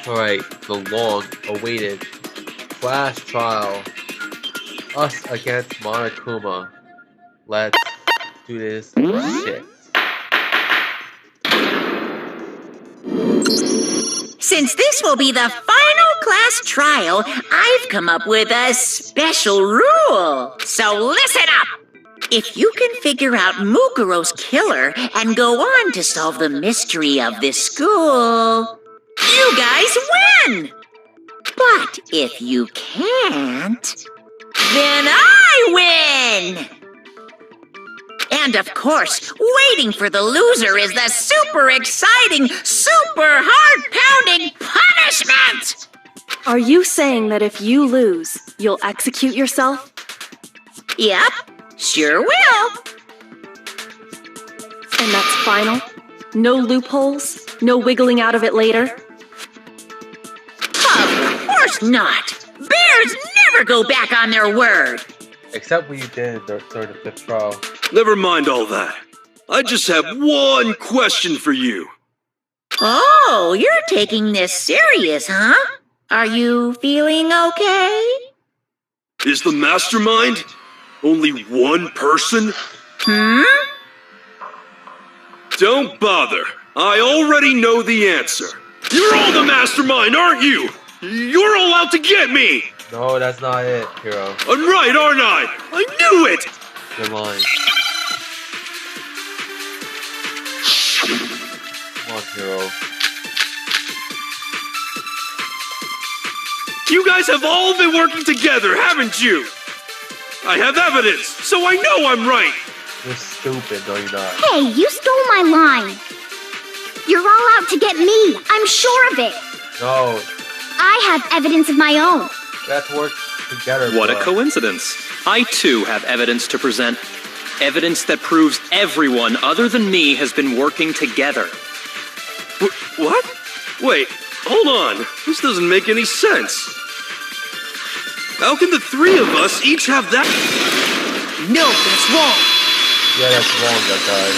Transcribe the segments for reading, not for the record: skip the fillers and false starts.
Alright, the long-awaited class trial. Us against Monokuma. Let's do this shit. Since this will be the final class trial, I've come up with a special rule. So listen up! If you can figure out Mukuro's killer and go on to solve the mystery of this school, you guys win! But if you can't, then I win! And of course, waiting for the loser is the super exciting, super heart-pounding punishment! Are you saying that if you lose, you'll execute yourself? Yep, sure will. And that's final? No loopholes? No wiggling out of it later? Of course not! Bears never go back on their word! Except when you did during the 5th trial. Never mind all that. I just have one question for you. Oh, you're taking this serious, huh? Are you feeling okay? Is the mastermind only one person? Don't bother. I already know the answer. You're all the mastermind, aren't you? You're all out to get me! No, that's not it, Hero. I'm right, aren't I? I knew it! You're lying. Come on, Hero. You guys have all been working together, haven't you? I have evidence, so I know I'm right. You're stupid, no you're not. Hey, you stole my line. You're all out to get me. I'm sure of it. No, I have evidence of my own. let's work together. What a bro. coincidence. I too have evidence to present. Evidence that proves everyone other than me has been working together. What? Wait, hold on. This doesn't make any sense. How can the three of us each have that? No, that's wrong. Yeah, that's wrong, that guy.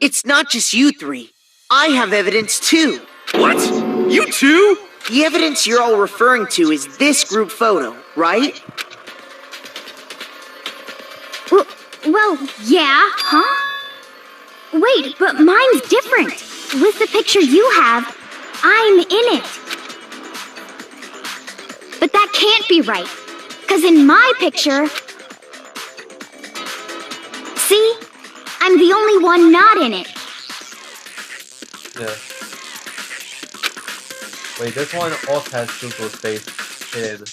It's not just you three. I have evidence too. What? You too? The evidence you're all referring to is this group photo, right? Well, yeah, huh? Wait, but mine's different. With the picture you have, I'm in it. But that can't be right. 'Cause in my picture... See? I'm the only one not in it. Yeah. Wait, this one also has Zuko's face hidden.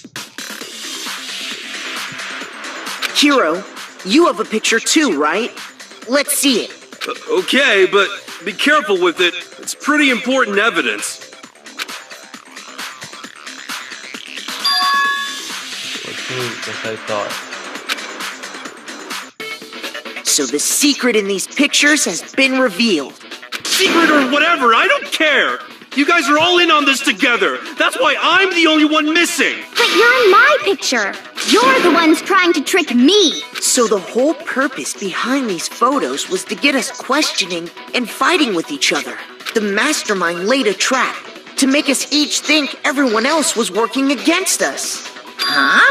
Hiro, you have a picture too, right? Let's see it. Okay, but be careful with it. It's pretty important evidence. Or two, just I thought. So the secret in these pictures has been revealed. Secret or whatever, I don't care. You guys are all in on this together. That's why I'm the only one missing. But you're in my picture. You're the ones trying to trick me. So the whole purpose behind these photos was to get us questioning and fighting with each other. The mastermind laid a trap to make us each think everyone else was working against us. Huh?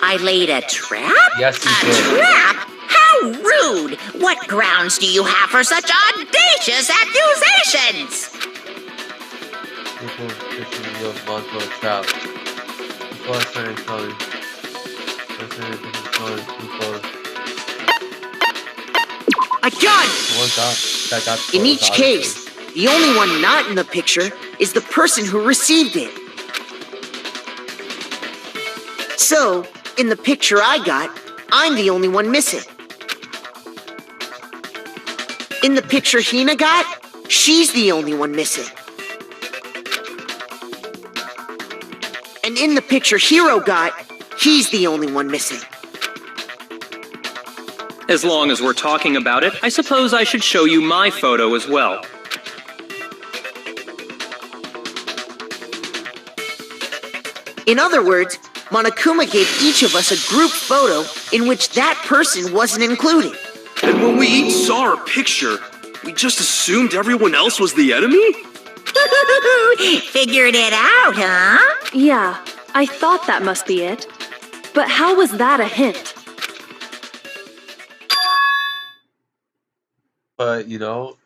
I laid a trap? Yes, you A did. trap? How rude! What grounds do you have for such audacious accusations? Zuko fishing reveals Monto a trap. Before I started calling. I got it! That got In each case, the only one not in the picture is the person who received it. So, in the picture I got, I'm the only one missing. In the picture Hina got, she's the only one missing. And in the picture Hiro got, he's the only one missing. As long as we're talking about it, I suppose I should show you my photo as well. In other words, Monokuma gave each of us a group photo in which that person wasn't included. And when we each saw our picture, We just assumed everyone else was the enemy? Figured it out, huh? Yeah, I thought that must be it. But how was that a hint? But you know,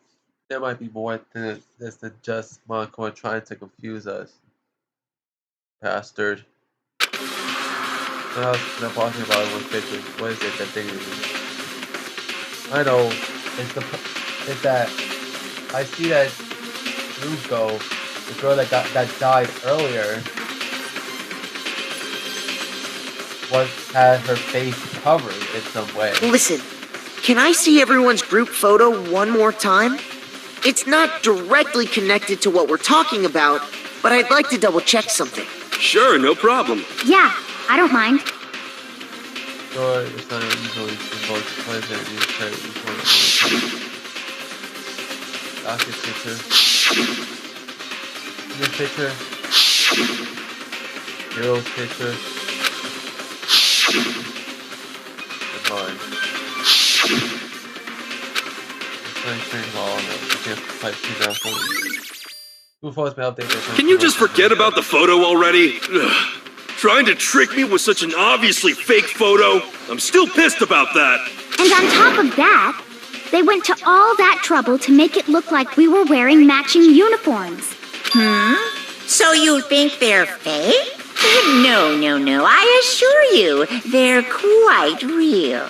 there might be more to this than just Moncor trying to confuse us. Bastard. What else am I talking about in one picture? What is it that they do? I know. It's that I see that Ruko, the girl that died earlier, had her face covered in some way. Listen, can I see everyone's group photo one more time? It's not directly connected to what we're talking about, but I'd like to double check something. Sure, no problem. Yeah, I don't mind. Sure, it's not usually both pleasant and usually Doctor's picture. Your picture. Hero's picture. And mine. Can you just forget about the photo already? Ugh. Trying to trick me with such an obviously fake photo? I'm still pissed about that. And on top of that, they went to all that trouble to make it look like we were wearing matching uniforms. So you think they're fake? No. I assure you, they're quite real.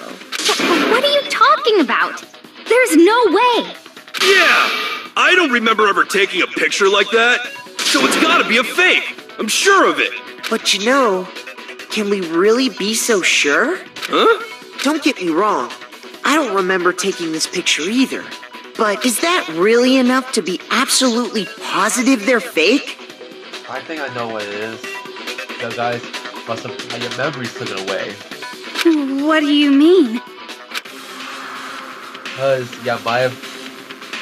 What are you talking about? There's no way. Yeah! I don't remember ever taking a picture like that. So it's gotta be a fake. I'm sure of it. But you know, can we really be so sure? Huh? Don't get me wrong, I don't remember taking this picture either. But is that really enough to be absolutely positive they're fake? I think I know what it is. You guys must have had your memories taken away. What do you mean? Because,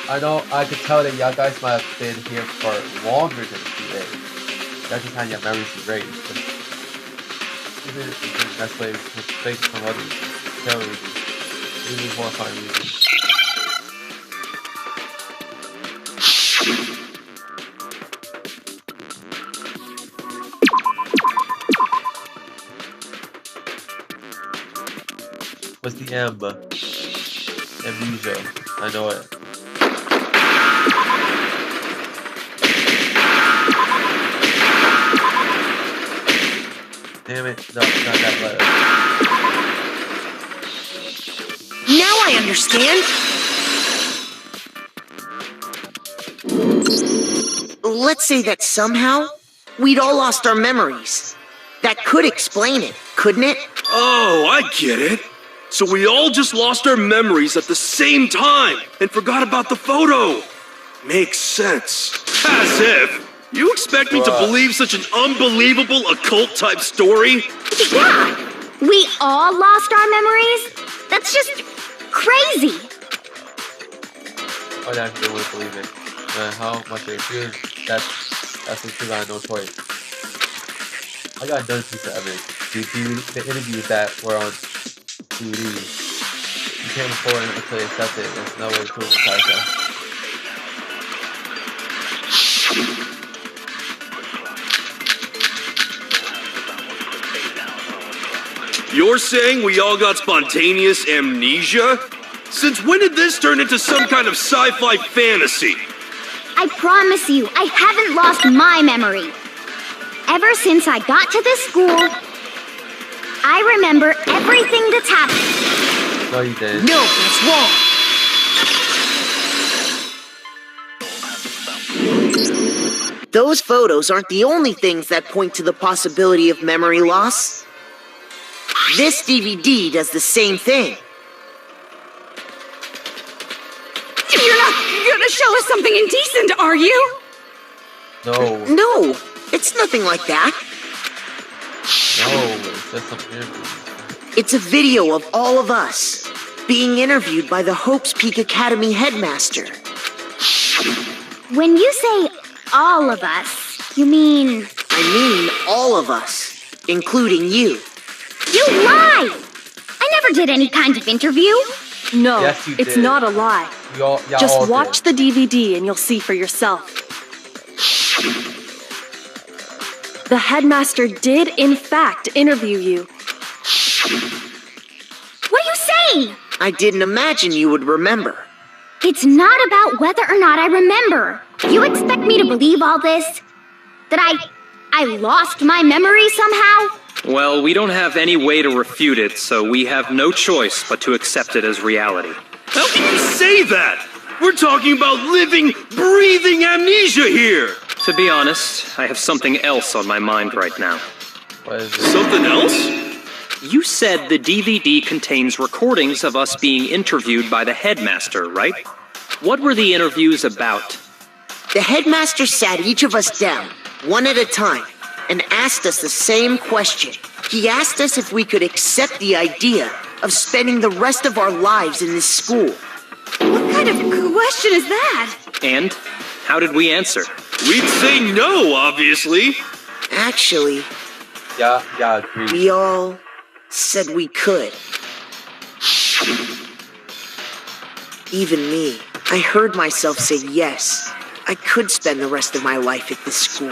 I know, I could tell that y'all guys might have been here for longer than a few days. Y'all just had your memories erased. But even if the best way to fake from others, terrible reasons, even horrifying reasons. What's the amnesia. I know it. Damn it. No, not that letter. Now I understand. Let's say that somehow we'd all lost our memories. That could explain it, couldn't it? Oh, I get it. So we all just lost our memories at the same time and forgot about the photo. Makes sense. As if. You expect me to believe such an unbelievable occult-type story? Yeah! We all lost our memories? That's just crazy! I actually wouldn't believe it. How much it feels, that's the truth. I had no choice. I got another piece of evidence. The interviews that were on DVD. You can't afford it until you accept it. There's no way to prove the process. You're saying we all got spontaneous amnesia? Since when did this turn into some kind of sci-fi fantasy? I promise you, I haven't lost my memory. Ever since I got to this school, I remember everything that's happened. No, you didn't. No, that's wrong. Those photos aren't the only things that point to the possibility of memory loss. This DVD does the same thing. You're not gonna show us something indecent, are you? No. No, it's nothing like that. No, it's just some interview. It's a video of all of us being interviewed by the Hope's Peak Academy headmaster. When you say all of us, you mean... I mean all of us, including you. You lie! I never did any kind of interview. No, Yes, you it's did. not a lie. y'all Just all watch did. the DVD and you'll see for yourself. The headmaster did, in fact, interview you. What are you saying? I didn't imagine you would remember. It's not about whether or not I remember. You expect me to believe all this? That I lost my memory somehow? Well, we don't have any way to refute it, so we have no choice but to accept it as reality. How can you say that? We're talking about living, breathing amnesia here! To be honest, I have something else on my mind right now. What is it? Something else? You said the DVD contains recordings of us being interviewed by the headmaster, right? What were the interviews about? The headmaster sat each of us down, one at a time, and asked us the same question. He asked us if we could accept the idea of spending the rest of our lives in this school. What kind of question is that? And how did we answer? We'd say no, obviously. Actually, Yeah, agreed. we all said we could. Even me. I heard myself say yes. I could spend the rest of my life at this school.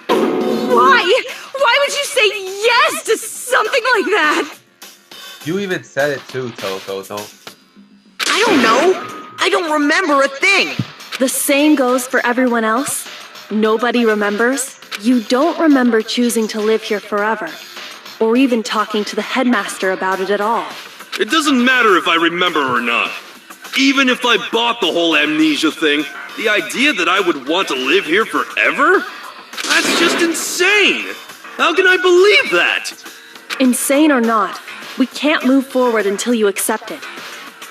Why? Why would you say yes to something like that? You even said it too, Toto. Don't. I don't know. I don't remember a thing. The same goes for everyone else. Nobody remembers. You don't remember choosing to live here forever, or even talking to the headmaster about it at all. It doesn't matter if I remember or not. Even if I bought the whole amnesia thing, the idea that I would want to live here forever? That's just insane! How can I believe that? Insane or not, we can't move forward until you accept it.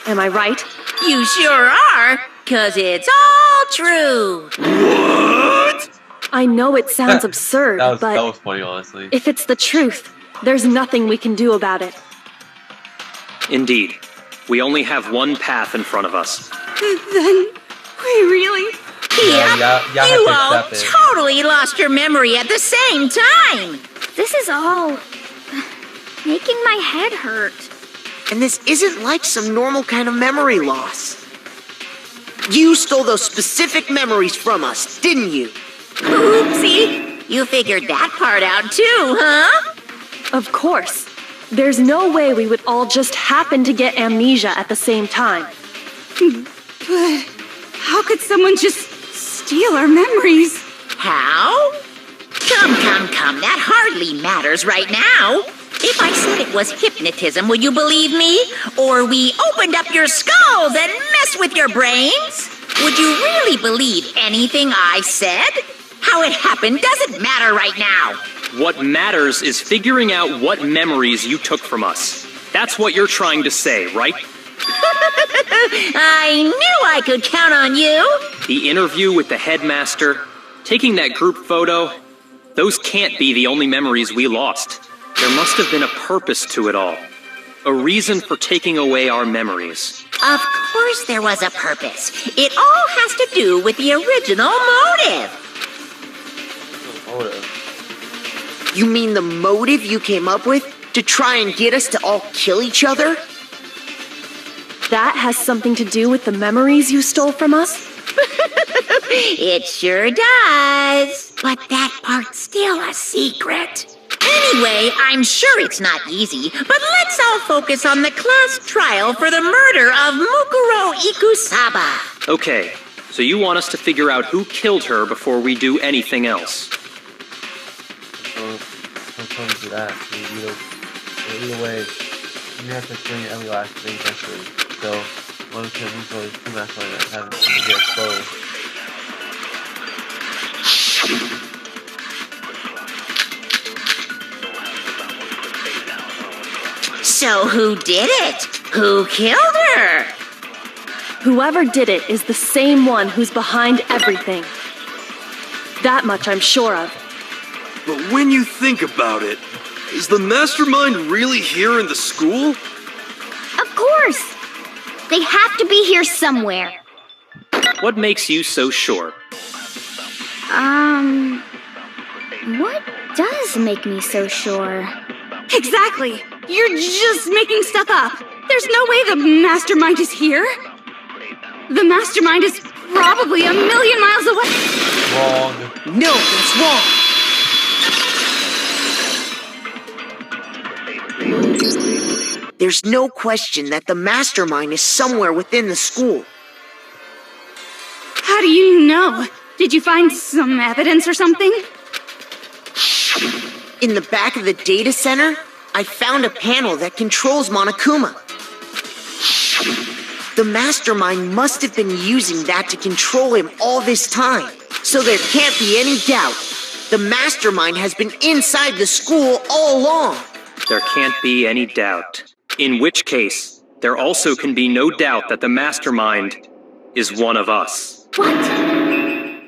Am I right? You sure are, 'cause it's all true. What? I know it sounds absurd, That but was funny, honestly. if it's the truth, there's nothing we can do about it. Indeed. We only have one path in front of us. Then we really... Yep, yeah, you have to all accept it. totally lost your memory at the same time. This is all making my head hurt. And this isn't like some normal kind of memory loss. You stole those specific memories from us, didn't you? Oopsie, you figured that part out too, huh? Of course. There's no way we would all just happen to get amnesia at the same time. But how could someone just steal our memories? How? Come, that hardly matters right now. If I said it was hypnotism, would you believe me? Or we opened up your skulls and messed with your brains? Would you really believe anything I said? How it happened doesn't matter right now. What matters is figuring out what memories you took from us. That's what you're trying to say, right? I knew I could count on you. The interview with the headmaster, taking that group photo, those can't be the only memories we lost. There must have been a purpose to it all. A reason for taking away our memories. Of course there was a purpose. It all has to do with the original motive. You mean the motive you came up with to try and get us to all kill each other? That has something to do with the memories you stole from us? It sure does. But that part's still a secret. Anyway, I'm sure it's not easy, but let's all focus on the class trial for the murder of Mukuro Ikusaba. Okay, so you want us to figure out who killed her before we do anything else. Don't tell me to do that. Either way, you have to explain every last thing eventually. So, one can usually two match like that haven't get exposed. So who did it? Who killed her? Whoever did it is the same one who's behind everything. That much I'm sure of. But when you think about it, is the mastermind really here in the school? Of course! They have to be here somewhere. What makes you so sure? What does make me so sure? Exactly. You're just making stuff up. There's no way the mastermind is here. The mastermind is probably a million miles away. Wrong. No, that's wrong. There's no question that the mastermind is somewhere within the school. How do you know? Did you find some evidence or something? In the back of the data center, I found a panel that controls Monokuma. The mastermind must have been using that to control him all this time. So there can't be any doubt. The mastermind has been inside the school all along. There can't be any doubt. In which case, there also can be no doubt that the mastermind is one of us. What?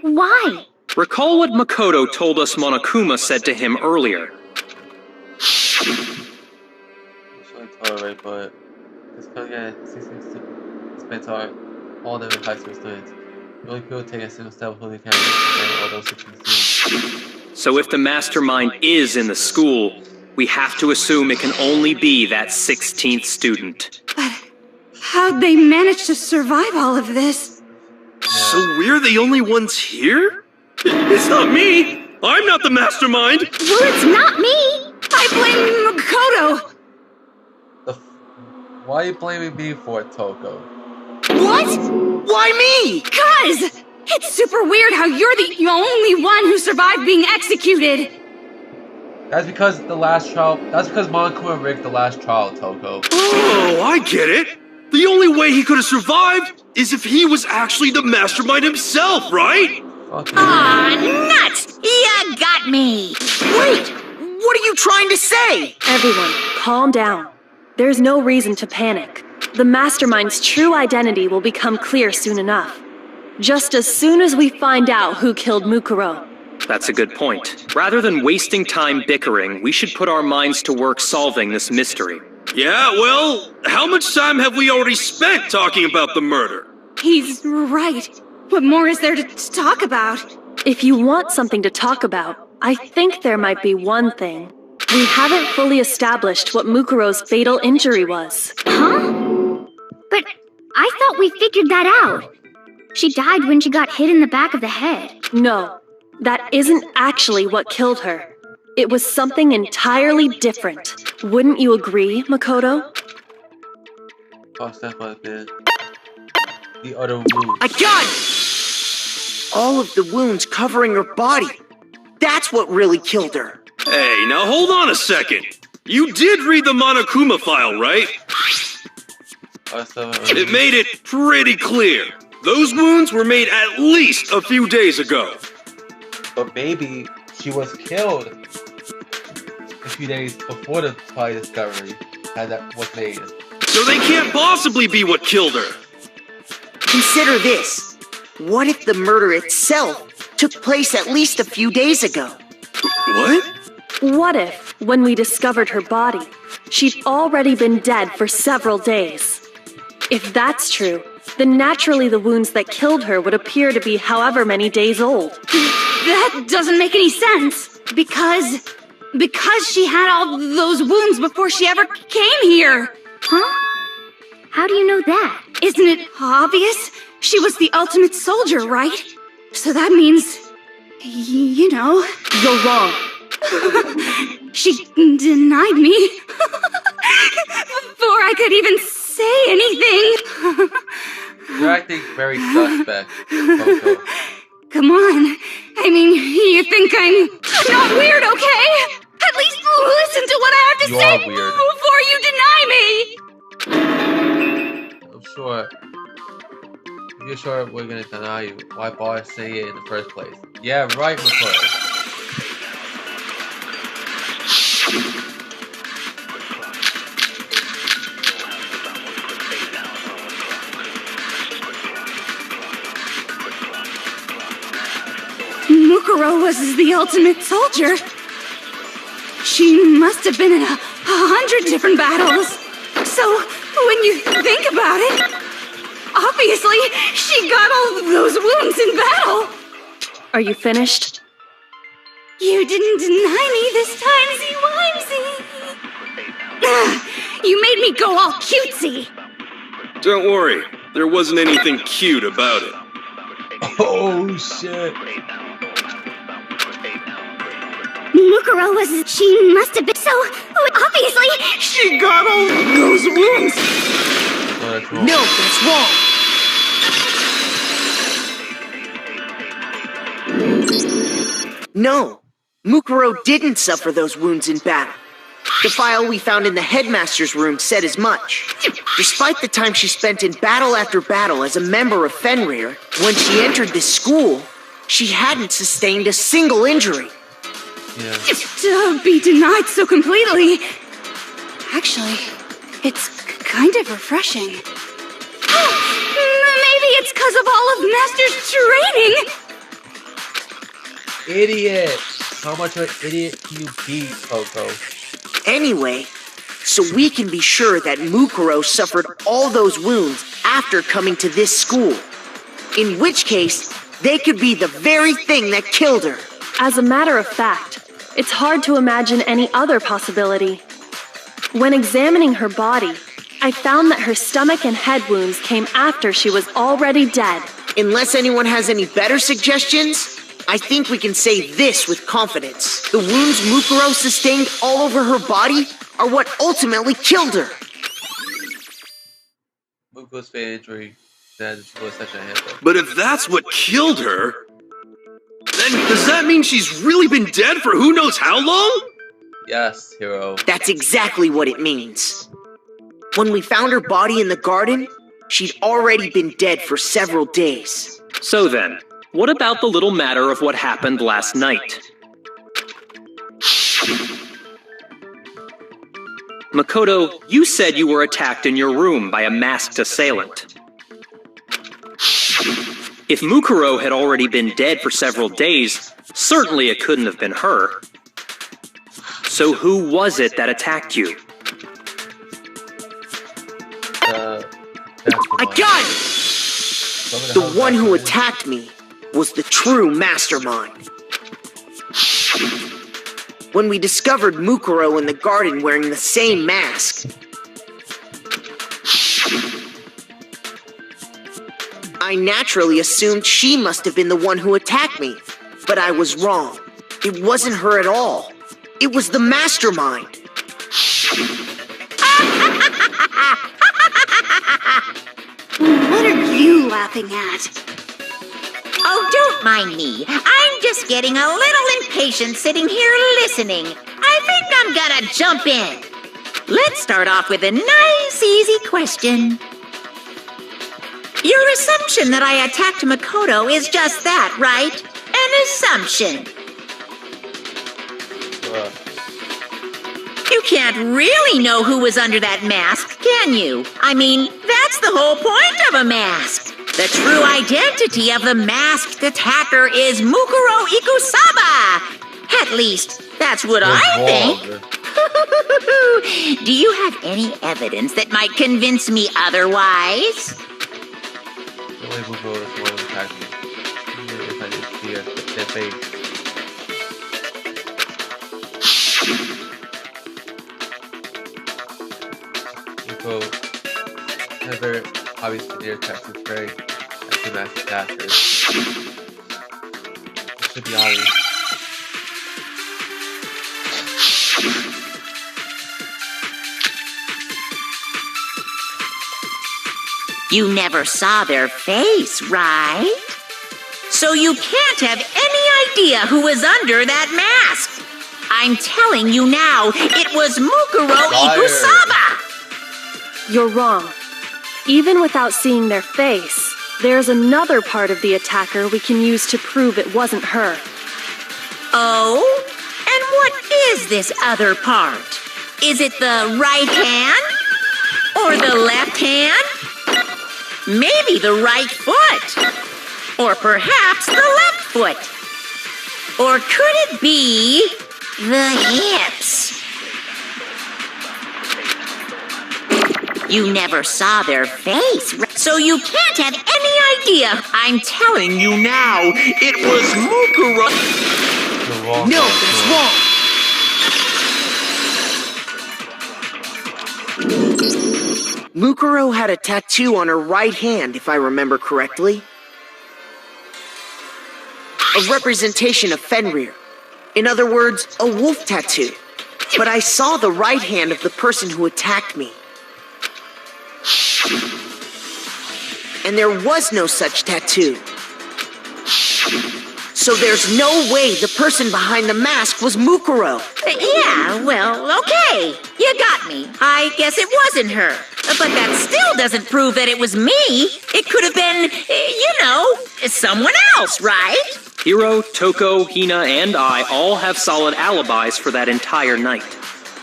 Why? Recall what Makoto told us Monokuma said to him earlier. Alright, but this coming at 16 spent all them in high school students. The only people take a single step of holding cameras and all those 16 students. So if the mastermind is in the school, we have to assume it can only be that 16th student. But how'd they manage to survive all of this? So we're the only ones here? It's not me! I'm not the mastermind! Well, it's not me! I blame Makoto! Why are you blaming me for it, Toko? What? Why me? 'Cause it's super weird how you're the only one who survived being executed. That's because Monokuma rigged the last trial, Toko. Oh, I get it! The only way he could have survived is if he was actually the mastermind himself, right? Fuck you. Aw, nuts! You got me! Wait! What are you trying to say? Everyone, calm down. There's no reason to panic. The mastermind's true identity will become clear soon enough. Just as soon as we find out who killed Mukuro. That's a good point. Rather than wasting time bickering, we should put our minds to work solving this mystery. Yeah, well, how much time have we already spent talking about the murder? He's right. What more is there to talk about? If you want something to talk about, I think there might be one thing. We haven't fully established what Mukuro's fatal injury was. Huh? But I thought we figured that out. She died when she got hit in the back of the head. No, that isn't actually what killed her. It was something entirely different. Wouldn't you agree, Makoto? Cost that might have been the other wound. I got it! All of the wounds covering her body. That's what really killed her. Hey, now hold on a second. You did read the Monokuma file, right? It made it pretty clear. Those wounds were made at least a few days ago. But maybe she was killed a few days before the pie discovery that was made. So they can't possibly be what killed her. Consider this. What if the murder itself took place at least a few days ago? What? What if, when we discovered her body, she'd already been dead for several days? If that's true, then naturally the wounds that killed her would appear to be however many days old. That doesn't make any sense. Because she had all those wounds before she ever came here. Huh? How do you know that? Isn't it obvious? She was the ultimate soldier, right? So that means, you know... You're wrong. She denied me before I could even say anything. You're acting very suspect, Coco. Come on. I mean, you think I'm not weird, okay? At least listen to what I have to You say are weird. before you deny me. I'm sure. If you're sure we're gonna deny you, why bother saying it in the first place? Yeah, right, Makoto. Mukuro was the ultimate soldier. She must have been in 100 different battles. So, when you think about it, obviously, she got all those wounds in battle. Are you finished? You didn't deny me this time, Z-Wimesy. You made me go all cutesy. Don't worry, there wasn't anything cute about it. Oh shit. Mukuro she must have been so, obviously. She got all those wounds! Oh, that's wrong. No, that's wrong. No, Mukuro didn't suffer those wounds in battle. The file we found in the headmaster's room said as much. Despite the time she spent in battle after battle as a member of Fenrir, when she entered this school, she hadn't sustained a single injury. Yeah. To be denied so completely. Actually, it's kind of refreshing. Maybe it's because of all of Master's training. Idiot! How much of an idiot can you be, Coco? Anyway, so we can be sure that Mukuro suffered all those wounds after coming to this school. In which case, they could be the very thing that killed her. As a matter of fact, it's hard to imagine any other possibility. When examining her body, I found that her stomach and head wounds came after she was already dead. Unless anyone has any better suggestions, I think we can say this with confidence. The wounds Mukuro sustained all over her body are what ultimately killed her. Mukuro's fatal injury that was such a handful. But if that's what killed her, then does that mean she's really been dead for who knows how long? Yes, hero. That's exactly what it means. When we found her body in the garden, she'd already been dead for several days. So then, what about the little matter of what happened last night? Makoto, you said you were attacked in your room by a masked assailant. If Mukuro had already been dead for several days, certainly it couldn't have been her. So who was it that attacked you? I got it! The one who attacked me was the true mastermind. When we discovered Mukuro in the garden wearing the same mask, I naturally assumed she must have been the one who attacked me. But I was wrong. It wasn't her at all. It was the mastermind. What are you laughing at? Oh, don't mind me. I'm just getting a little impatient sitting here listening. I think I'm gonna jump in. Let's start off with a nice, easy question. Your assumption that I attacked Makoto is just that, right? An assumption. You can't really know who was under that mask, can you? I mean, that's the whole point of a mask. The true identity of the masked attacker is Mukuro Ikusaba. At least, that's what I think. Do you have any evidence that might convince me otherwise? The way Mukuro is the one who attacked me. If I didn't see their face. Mukuro never obviously near Texas prey as the mass attacker. It should be obvious. You never saw their face, right? So you can't have any idea who was under that mask. I'm telling you now, it was Mukuro Ikusaba! You're wrong. Even without seeing their face, there's another part of the attacker we can use to prove it wasn't her. Oh? And what is this other part? Is it the right hand? Or the left hand? Maybe the right foot? Or perhaps the left foot? Or could it be the hips? You never saw their face, so you can't have any idea. I'm telling you now, it was Mukuro. No, that's wrong. Mukuro had a tattoo on her right hand, if I remember correctly. A representation of Fenrir. In other words, a wolf tattoo. But I saw the right hand of the person who attacked me. And there was no such tattoo. So there's no way the person behind the mask was Mukuro. Yeah, well, okay. You got me. I guess it wasn't her. But that still doesn't prove that it was me. It could have been, someone else, right? Hiro, Toko, Hina, and I all have solid alibis for that entire night.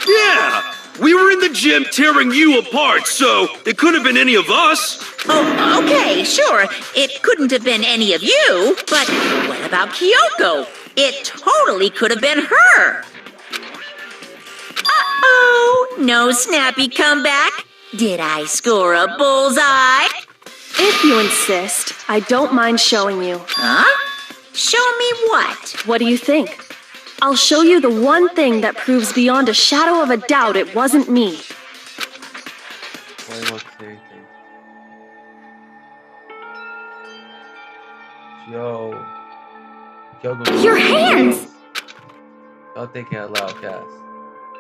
Yeah! We were in the gym tearing you apart, so it could have been any of us. Oh, okay, sure. It couldn't have been any of you, but what about Kyoko? It totally could have been her. Uh-oh, no snappy comeback? Did I score a bullseye? If you insist, I don't mind showing you. Huh? Show me what? What do you think? I'll show you the one thing that proves beyond a shadow of a doubt it wasn't me. Why won't say anything? Yo. Your hands! Don't think out loud, Cass.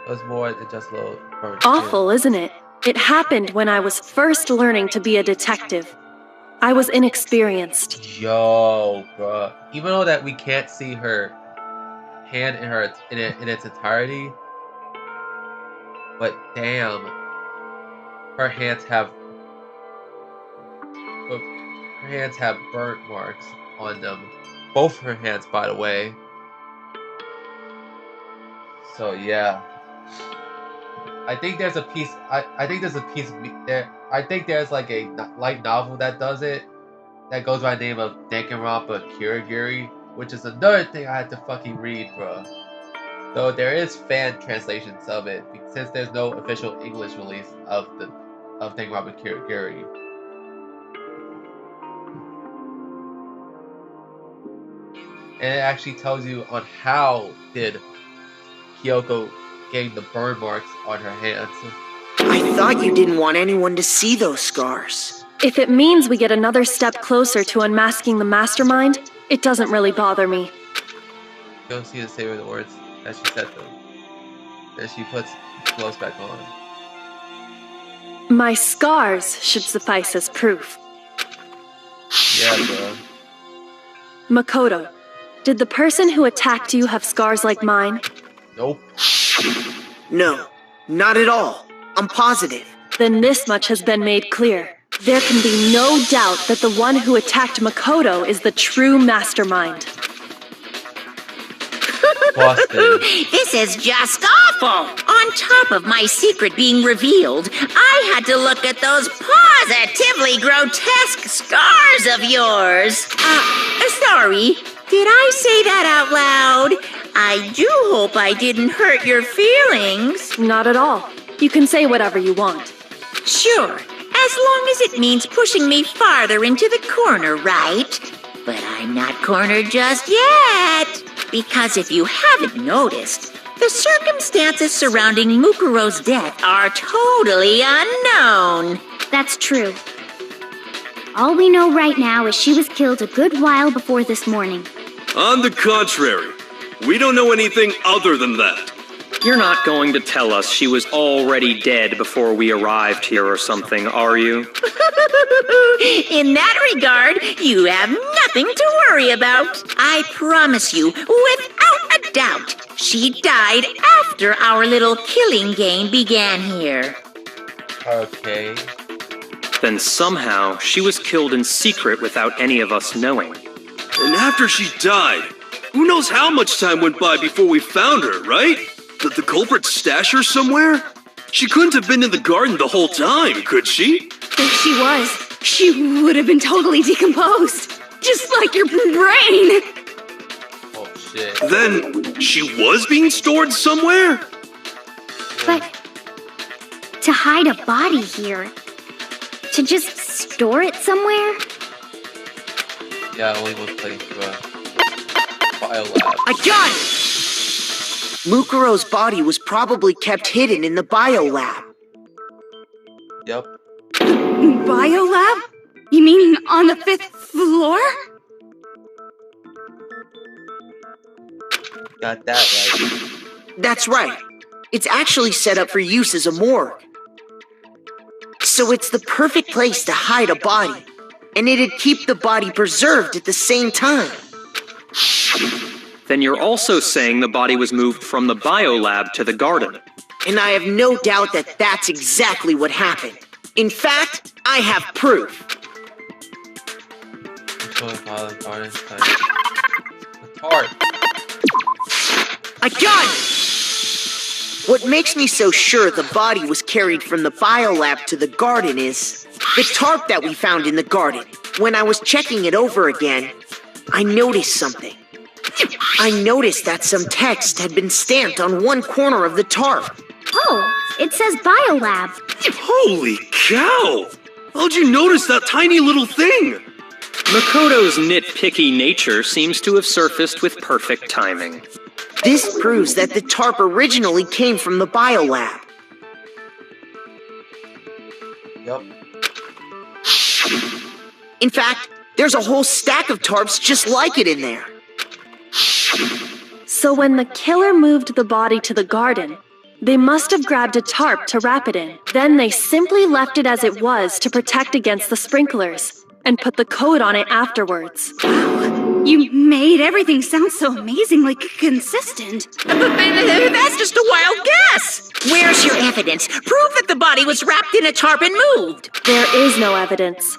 It was more than just a little burn. Awful, isn't it? It happened when I was first learning to be a detective. I was inexperienced. Yo, bruh. Even though that we can't see her hand in its entirety, but damn, her hands have burnt marks on them. Both her hands, by the way. So yeah, I think there's a piece. I think there's a piece there. I think there's like a light novel that does it. That goes by the name of Danganronpa Kirigiri, which is another thing I had to fucking read, bro. Though there is fan translations of it, since there's no official English release of Danganronpa Kirigiri. And it actually tells you on how did Kyoko gain the burn marks on her hands. I thought you didn't want anyone to see those scars. If it means we get another step closer to unmasking the mastermind, it doesn't really bother me. You don't see the savor the words as she said them. Then she puts gloves back on. My scars should suffice as proof. Yeah, bro. Makoto, did the person who attacked you have scars like mine? Nope. No, not at all. I'm positive. Then this much has been made clear. There can be no doubt that the one who attacked Makoto is the true mastermind. Boston. This is just awful. On top of my secret being revealed, I had to look at those positively grotesque scars of yours. Sorry. Did I say that out loud? I do hope I didn't hurt your feelings. Not at all. You can say whatever you want. Sure, as long as it means pushing me farther into the corner, right? But I'm not cornered just yet. Because if you haven't noticed, the circumstances surrounding Mukuro's death are totally unknown. That's true. All we know right now is she was killed a good while before this morning. On the contrary, we don't know anything other than that. You're not going to tell us she was already dead before we arrived here or something, are you? In that regard, you have nothing to worry about. I promise you, without a doubt, she died after our little killing game began here. Okay. Then somehow she was killed in secret without any of us knowing. And after she died, who knows how much time went by before we found her, right? Did the culprit stash her somewhere? She couldn't have been in the garden the whole time, could she? If she was, she would have been totally decomposed. Just like your brain. Oh shit. Then, she was being stored somewhere? But to hide a body here, to just store it somewhere? Yeah, only one place, bro. Biolab. I got it! Mukuro's body was probably kept hidden in the biolab. Yep. biolab? You mean on the 5th floor? Got that right. That's right. It's actually set up for use as a morgue. So it's the perfect place to hide a body, and it'd keep the body preserved at the same time. Then you're also saying the body was moved from the biolab to the garden. And I have no doubt that that's exactly what happened. In fact, I have proof. The tart. I got it! What makes me so sure the body was carried from the biolab to the garden is the tarp that we found in the garden. When I was checking it over again, I noticed something. I noticed that some text had been stamped on one corner of the tarp. Oh, it says biolab. Holy cow! How'd you notice that tiny little thing? Makoto's nitpicky nature seems to have surfaced with perfect timing. This proves that the tarp originally came from the biolab. Yup. In fact, there's a whole stack of tarps just like it in there. So when the killer moved the body to the garden, they must have grabbed a tarp to wrap it in. Then they simply left it as it was to protect against the sprinklers, and put the coat on it afterwards. You made everything sound so amazingly consistent. That's just a wild guess. Where's your evidence? Prove that the body was wrapped in a tarp and moved. There is no evidence.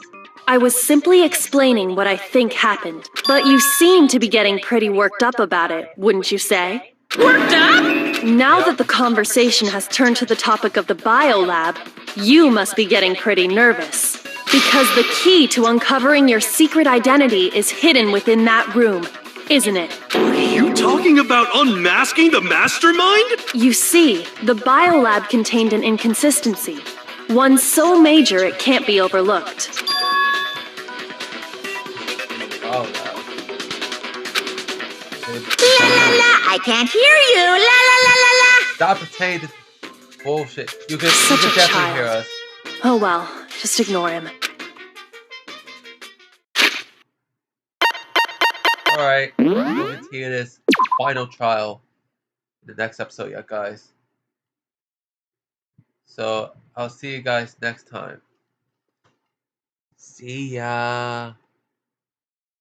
I was simply explaining what I think happened. But you seem to be getting pretty worked up about it, wouldn't you say? Worked up? Now that the conversation has turned to the topic of the biolab, you must be getting pretty nervous. Because the key to uncovering your secret identity is hidden within that room, isn't it? Are you talking about unmasking the mastermind? You see, the biolab contained an inconsistency. One so major it can't be overlooked. Oh, La la la, I can't hear you. La la la la la. stop pretending this bullshit. You can Such a definitely child. hear us. Oh well, just ignore him. Alright, we'll continue this final trial in the next episode, yeah, guys. So, I'll see you guys next time. See ya.